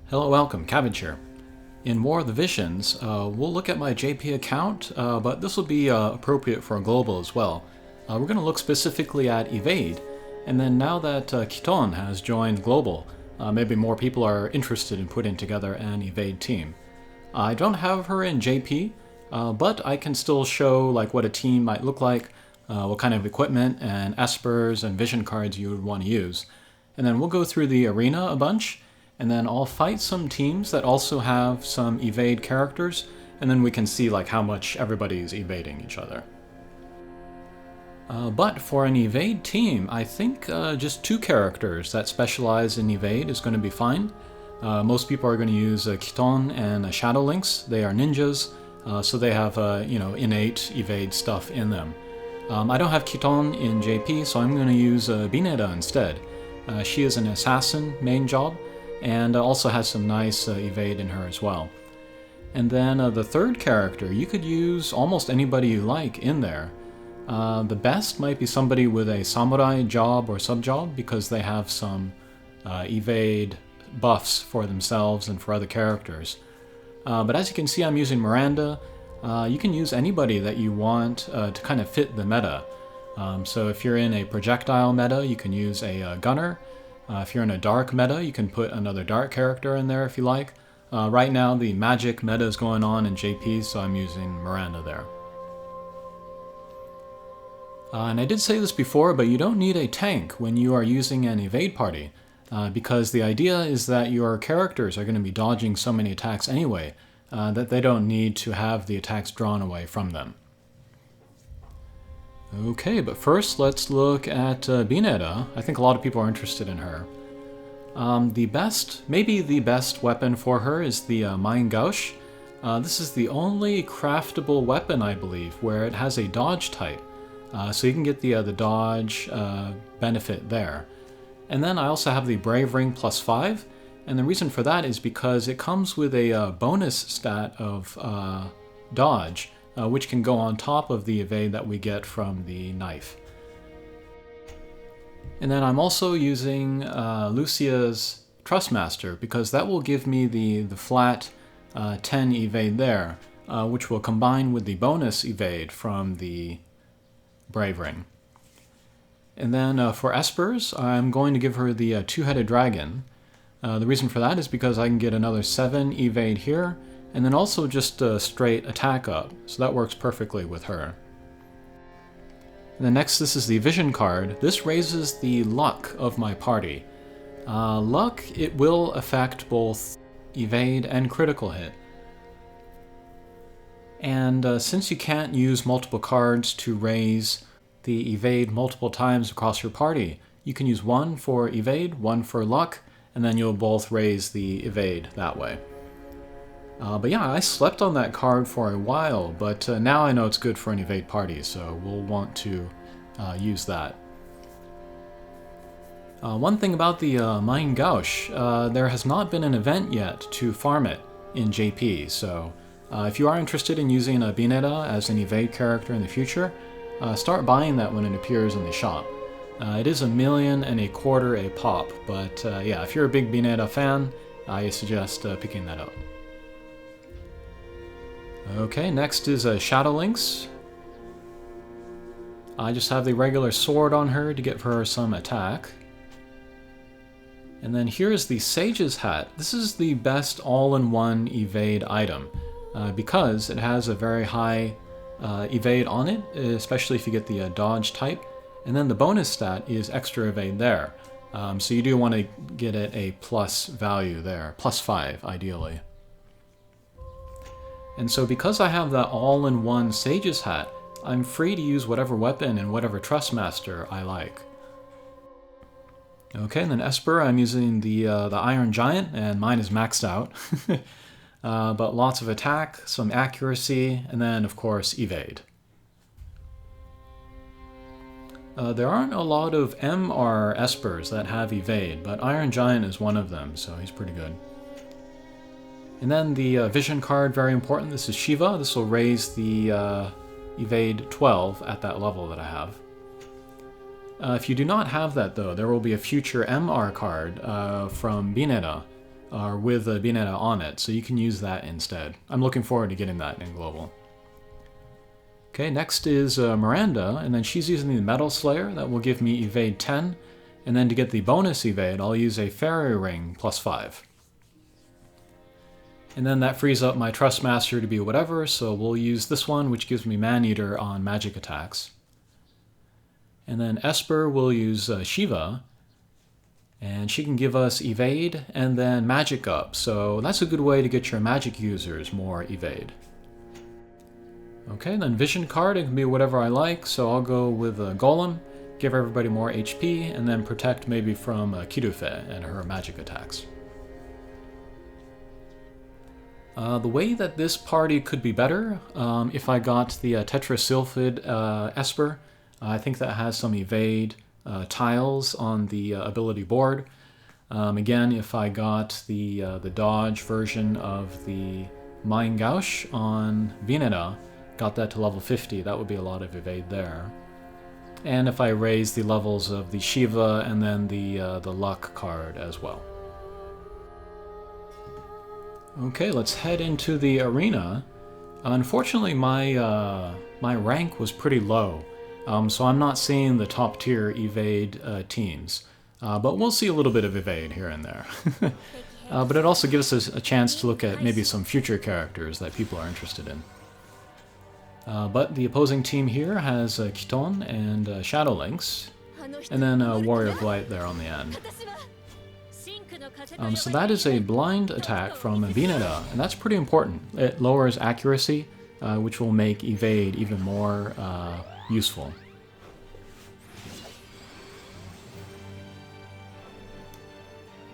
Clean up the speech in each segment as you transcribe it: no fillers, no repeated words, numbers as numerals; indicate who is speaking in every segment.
Speaker 1: Hello, welcome, Cabbage here. In War of the Visions, we'll look at my JP account, but this will be appropriate for a global as well. We're going to look specifically at Evade, and then now that Kiton has joined global, maybe more people are interested in putting together an Evade team. I don't have her in JP, but I can still show like what a team might look like, what kind of equipment and espers and vision cards you would want to use. And then we'll go through the arena a bunch, and then I'll fight some teams that also have some evade characters, and then we can see like how much everybody's evading each other. But for an evade team, I think just two characters that specialize in evade is going to be fine. Most people are going to use Kiton and Shadow Lynx. They are ninjas, so they have innate evade stuff in them. I don't have Kiton in JP, so I'm going to use Bineda instead. She is an assassin main job, and also has some nice evade in her as well. And then the third character, you could use almost anybody you like in there. The best might be somebody with a samurai job or sub-job, because they have some evade buffs for themselves and for other characters. But as you can see, I'm using Miranda. You can use anybody that you want to kind of fit the meta. So if you're in a projectile meta, you can use a gunner. If you're in a dark meta, you can put another dark character in there if you like. Right now, the magic meta is going on in JP, so I'm using Miranda there. And I did say this before, but you don't need a tank when you are using an evade party, because the idea is that your characters are going to be dodging so many attacks anyway, that they don't need to have the attacks drawn away from them. Okay, but first let's look at Bineda. I think a lot of people are interested in her. Maybe the best weapon for her is the Mein Gauche. This is the only craftable weapon, I believe, where it has a dodge type. So you can get the dodge benefit there. And then I also have the Brave Ring +5, and the reason for that is because it comes with a bonus stat of dodge, which can go on top of the evade that we get from the knife. And then I'm also using Lucia's Trustmaster, because that will give me the flat 10 evade there, which will combine with the bonus evade from the Brave Ring. And then for espers, I'm going to give her the two-headed dragon. The reason for that is because I can get another 7 evade here, and then also just a straight attack up, so that works perfectly with her. And then next, this is the vision card. This raises the luck of my party. Luck, it will affect both evade and critical hit. And since you can't use multiple cards to raise the evade multiple times across your party, you can use one for evade, one for luck, and then you'll both raise the evade that way. But yeah, I slept on that card for a while, but now I know it's good for an evade party, so we'll want to use that. One thing about the Mein Gauche, there has not been an event yet to farm it in JP, so if you are interested in using a Bineda as an evade character in the future, start buying that when it appears in the shop. It is $1.25 million a pop, but yeah, if you're a big Bineda fan, I suggest picking that up. Okay, next is Shadow Lynx. I just have the regular sword on her to give her some attack. And then here's the Sage's Hat. This is the best all-in-one evade item, because it has a very high evade on it, especially if you get the dodge type. And then the bonus stat is extra evade there. So you do want to get it a plus value there, +5 ideally. And so because I have that all-in-one Sage's Hat, I'm free to use whatever weapon and whatever Trustmaster I like. Okay, and then Esper, I'm using the Iron Giant, and mine is maxed out. But lots of attack, some accuracy, and then of course evade. There aren't a lot of MR Espers that have evade, but Iron Giant is one of them, so he's pretty good. And then the vision card, very important. This is Shiva. This will raise the evade 12 at that level that I have. If you do not have that though, there will be a future MR card from Bineda or with Bineta on it, so you can use that instead. I'm looking forward to getting that in Global. Okay, next is Miranda, and then she's using the Metal Slayer. That will give me evade 10. And then to get the bonus evade, I'll use a Fairy Ring plus 5. And then that frees up my Trustmaster to be whatever, so we'll use this one, which gives me Man-Eater on magic attacks. And then Esper will use Shiva, and she can give us evade and then magic up, so that's a good way to get your magic users more evade. Okay, then Vision card, it can be whatever I like, so I'll go with Golem, give everybody more HP, and then protect maybe from Kirufe and her magic attacks. The way that this party could be better, if I got the Tetrasylphid Esper, I think that has some evade tiles on the ability board. Again, if I got the dodge version of the Mein Gauche on Bineta, got that to level 50, that would be a lot of evade there. And if I raise the levels of the Shiva and then the luck card as well. Okay, let's head into the arena. Unfortunately, my rank was pretty low, so I'm not seeing the top tier evade teams. But we'll see a little bit of evade here and there. But it also gives us a chance to look at maybe some future characters that people are interested in. But the opposing team here has Kiton and Shadow Lynx, and then Warrior of Light there on the end. So that is a blind attack from Bineta, and that's pretty important. It lowers accuracy, which will make evade even more useful.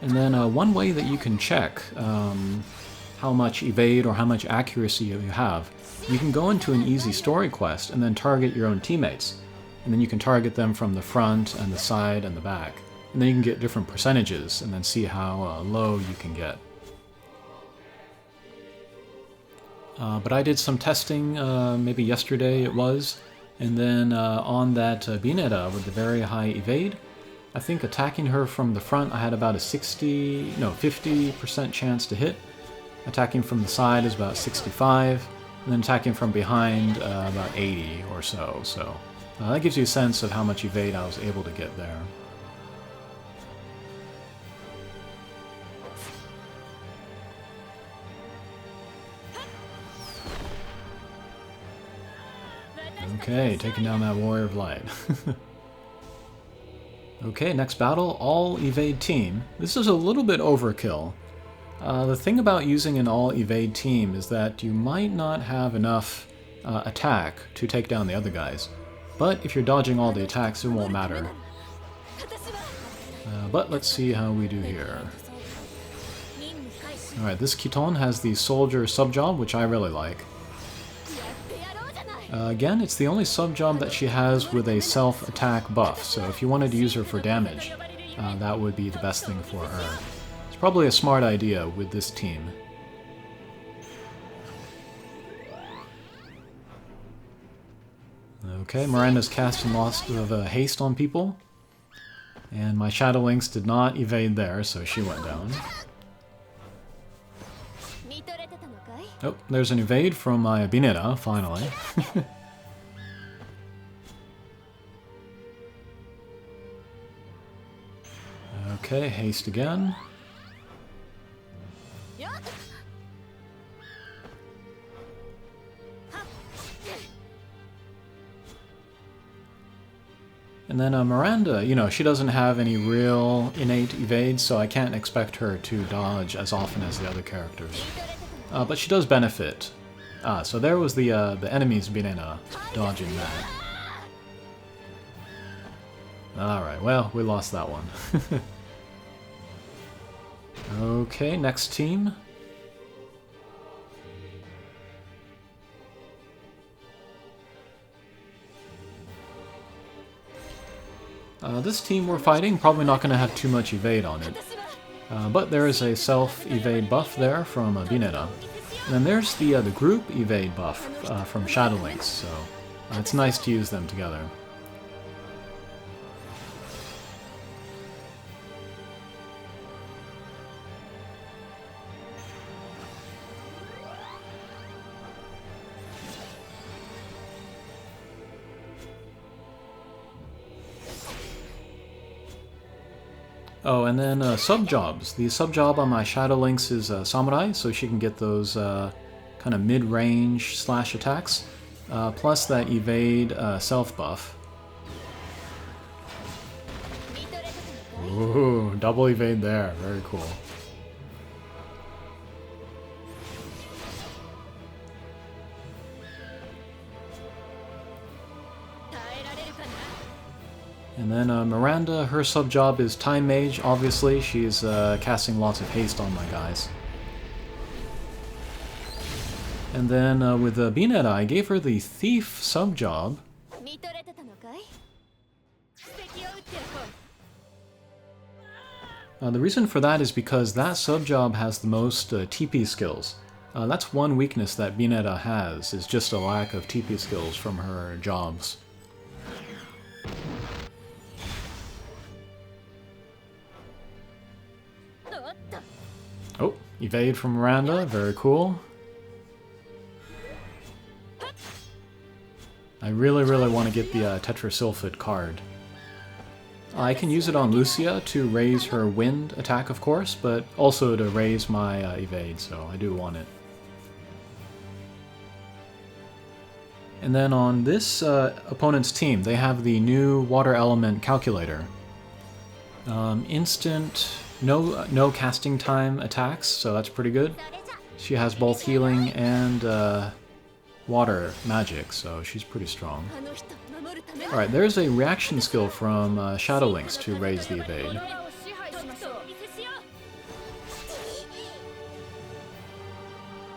Speaker 1: And then one way that you can check how much evade or how much accuracy you have, you can go into an easy story quest and then target your own teammates. And then you can target them from the front and the side and the back. And then you can get different percentages and then see how low you can get. But I did some testing, maybe yesterday it was, and then on that Bineta with the very high evade, I think attacking her from the front I had about a 50% chance to hit. Attacking from the side is about 65, and then attacking from behind about 80 or so. So that gives you a sense of how much evade I was able to get there. Okay, taking down that Warrior of Light. Okay, next battle, all evade team. This is a little bit overkill. The thing about using an all evade team is that you might not have enough attack to take down the other guys. But if you're dodging all the attacks, it won't matter. But let's see how we do here. Alright, this Kiton has the Soldier subjob, which I really like. Again, it's the only subjob that she has with a self-attack buff, so if you wanted to use her for damage, that would be the best thing for her. It's probably a smart idea with this team. Okay, Miranda's casting lots of haste on people, and my Shadow Lynx did not evade there, so she went down. Oh, there's an evade from my Bineta, finally. Okay, haste again. And then Miranda, you know, she doesn't have any real innate evade, so I can't expect her to dodge as often as the other characters. But she does benefit. So there was the enemy's Bineta dodging that. Alright, well, we lost that one. Okay, next team. This team we're fighting, probably not going to have too much evade on it. But there is a self-evade buff there from Bineta. And then there's the group evade buff from Shadow Lynx, so it's nice to use them together. Oh, and then sub-jobs. The sub-job on my Shadow Lynx is Samurai, so she can get those kind of mid-range slash attacks, plus that evade self-buff. Ooh, double evade there. Very cool. And then Miranda, her sub-job is Time Mage, obviously. She's casting lots of haste on my guys. And then with Binetta, I gave her the Thief sub-job. The reason for that is because that sub-job has the most TP skills. That's one weakness that Binetta has, is just a lack of TP skills from her jobs. Oh, evade from Miranda, very cool. I really want to get the Tetrasulfid card. I can use it on Lucia to raise her wind attack, of course, but also to raise my evade, so I do want it. And then on this opponent's team, they have the new water element calculator. Instant, no casting time attacks, so that's pretty good. She has both healing and water magic, so she's pretty strong. Alright, there's a reaction skill from Shadow Lynx to raise the evade.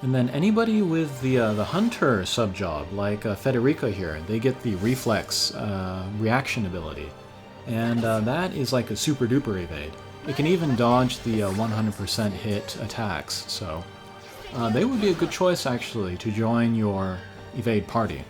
Speaker 1: And then anybody with the Hunter sub-job, like Federica here, they get the Reflex reaction ability. And that is like a super duper evade. It can even dodge the 100% hit attacks, so they would be a good choice actually to join your evade party.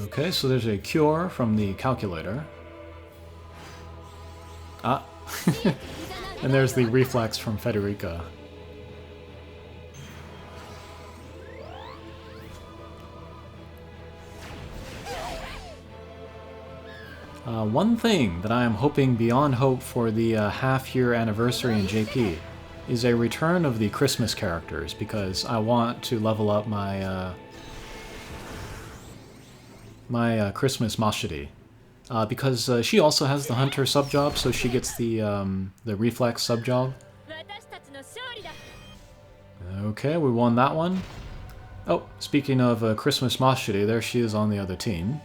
Speaker 1: Okay, so there's a cure from the calculator. Ah, and there's the reflex from Federica. One thing that I am hoping beyond hope for the half-year anniversary in JP is a return of the Christmas characters, because I want to level up my Christmas Mashiri. Because she also has the Hunter sub-job, so she gets the Reflex sub-job. Okay, we won that one. Oh, speaking of Christmas Mashiri, there she is on the other team.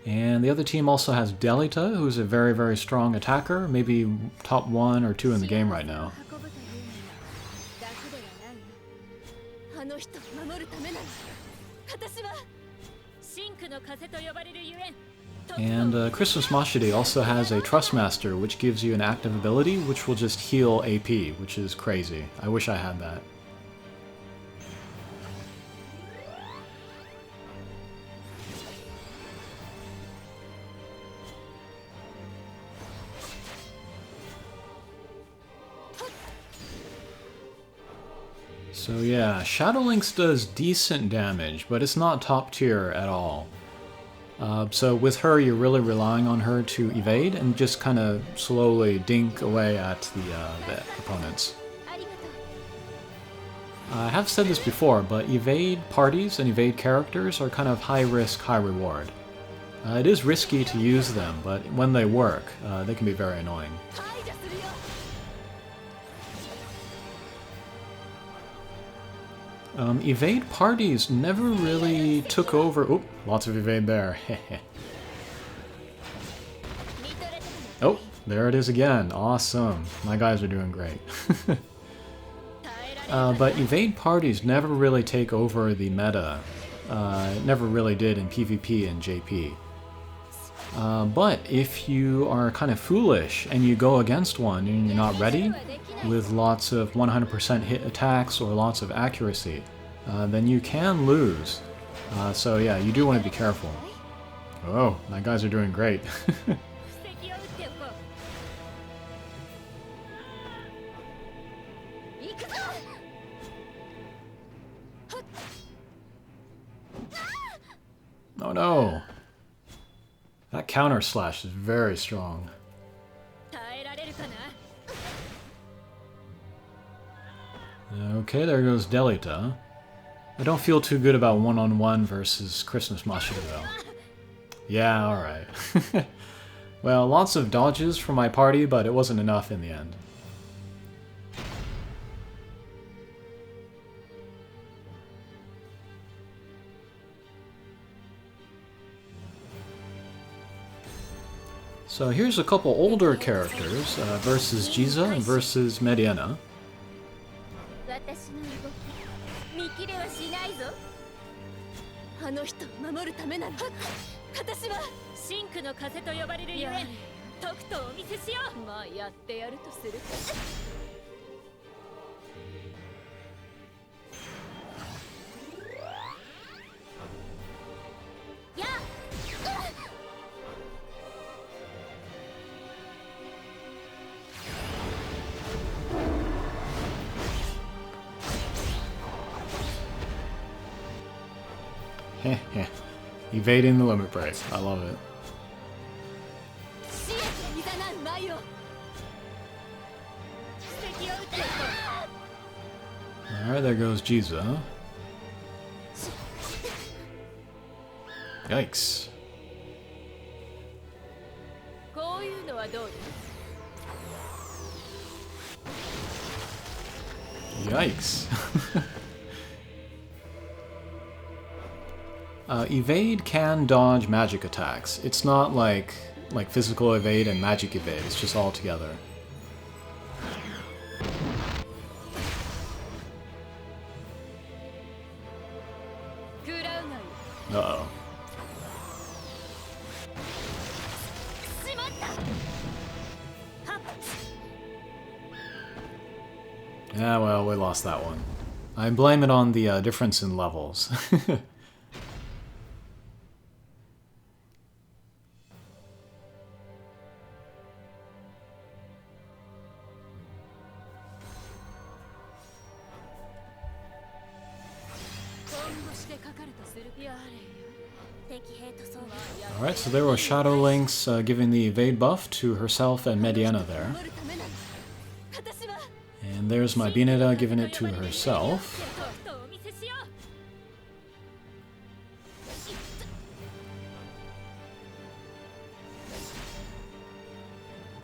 Speaker 1: And the other team also has Delita, who's a very strong attacker, maybe top 1 or 2 in the game right now. And Christmas Mashiri also has a Trustmaster, which gives you an active ability, which will just heal AP, which is crazy. I wish I had that. So yeah, Shadow Lynx does decent damage, but it's not top tier at all. So with her, you're really relying on her to evade and just kind of slowly dink away at the opponents. I have said this before, but evade parties and evade characters are kind of high risk, high reward. It is risky to use them, but when they work, they can be very annoying. Evade parties never really took over. Oop, lots of evade there. Oh, there it is again. Awesome. My guys are doing great. But evade parties never really take over the meta. It never really did in PvP and JP. But if you are kind of foolish and you go against one and you're not ready, with lots of 100% hit attacks or lots of accuracy, then you can lose. So yeah, you do want to be careful. Oh, my guys are doing great. Oh no! That counter slash is very strong. Okay, there goes Delita. I don't feel too good about one-on-one versus Christmas Mashiro though. Yeah, alright. Well, lots of dodges from my party, but it wasn't enough in the end. So here's a couple older characters versus Jiza and versus Mediana. Evading the limit break. I love it. Alright, there goes Jiza. Yikes. Yikes. Evade can dodge magic attacks. It's not like physical evade and magic evade, it's just all together. Uh-oh. Yeah, well, we lost that one. I blame it on the difference in levels. Alright, so there was Shadow Lynx giving the evade buff to herself and Mediana there. And there's my Bineta giving it to herself.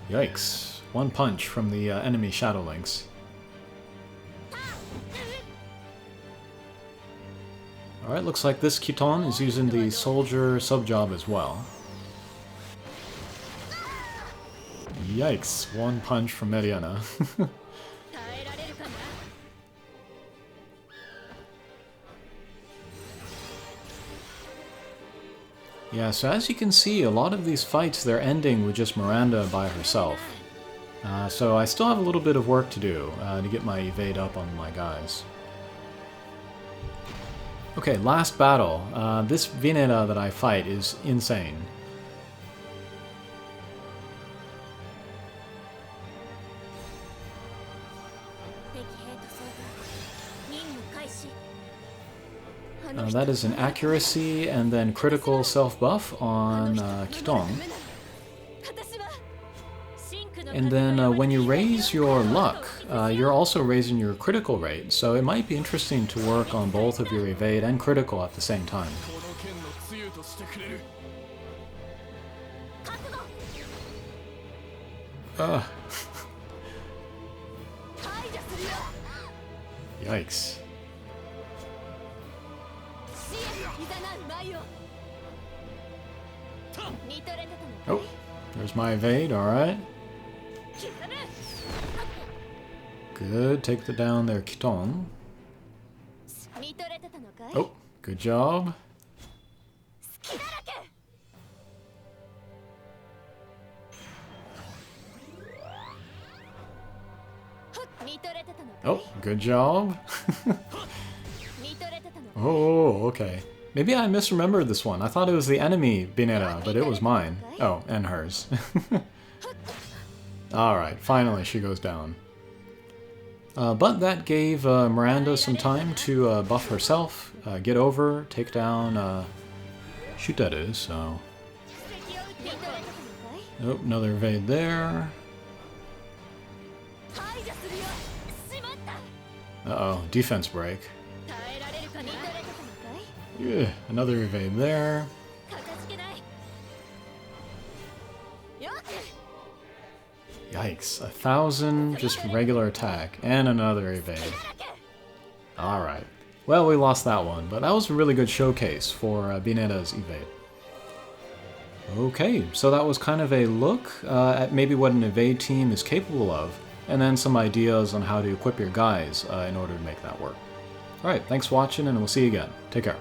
Speaker 1: Yikes. One punch from the enemy Shadow Lynx. Alright, looks like this Kiton is using the soldier sub-job as well. Yikes, one punch from Mediana. Yeah, so as you can see, a lot of these fights, they're ending with just Miranda by herself. So I still have a little bit of work to do to get my evade up on my guys. Okay, last battle. This Vineta that I fight is insane. That is an accuracy and then critical self-buff on Kiton. And then when you raise your luck, you're also raising your critical rate, so it might be interesting to work on both of your evade and critical at the same time. Yikes. Oh, there's my evade, alright. Good, take the down there, Kiton. Oh, good job. Oh, good job. Oh, okay. Maybe I misremembered this one. I thought it was the enemy Bineta, but it was mine. Oh, and hers. Alright, finally she goes down. But that gave Miranda some time to buff herself, get over, take down Shutaru, so... Nope, another evade there. Uh-oh, defense break. Yeah, another evade there. Yikes, 1,000 just regular attack, and another evade. Alright. Well, we lost that one, but that was a really good showcase for Bineta's evade. Okay, so that was kind of a look at maybe what an evade team is capable of, and then some ideas on how to equip your guys in order to make that work. Alright, thanks for watching, and we'll see you again. Take care.